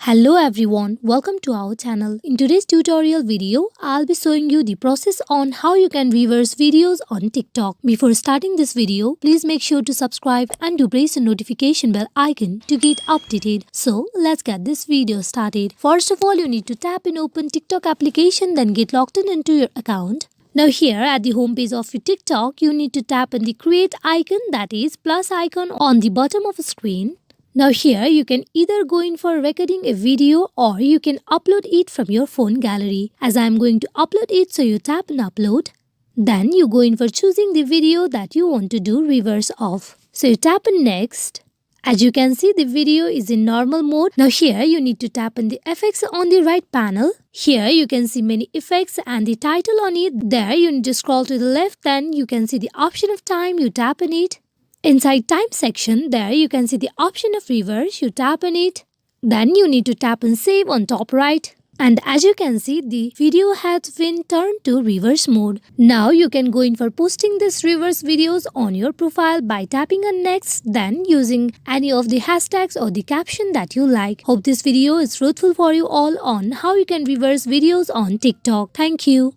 Hello everyone, welcome to our channel. In today's tutorial video, I'll be showing you the process on how you can reverse videos on TikTok. Before starting this video, please make sure to subscribe and to press the notification bell icon to get updated. So let's get this video started. First of all, you need to tap in open TikTok application, then get logged in into your account. Now here at the home page of your TikTok, you need to tap on the create icon, that is plus icon on the bottom of the screen. Now here you can either go in for recording a video or you can upload it from your phone gallery. As I am going to upload it, so you tap on upload. Then you go in for choosing the video that you want to do reverse of. So you tap on next. As you can see, the video is in normal mode. Now here you need to tap on the effects on the right panel. Here you can see many effects and the title on it. There you need to scroll to the left, then you can see the option of time, you tap on it. Inside time section, there you can see the option of reverse, you tap on it. Then you need to tap on save on top right. And as you can see, the video has been turned to reverse mode. Now you can go in for posting this reverse videos on your profile by tapping on next, then using any of the hashtags or the caption that you like. Hope this video is fruitful for you all on how you can reverse videos on TikTok. Thank you.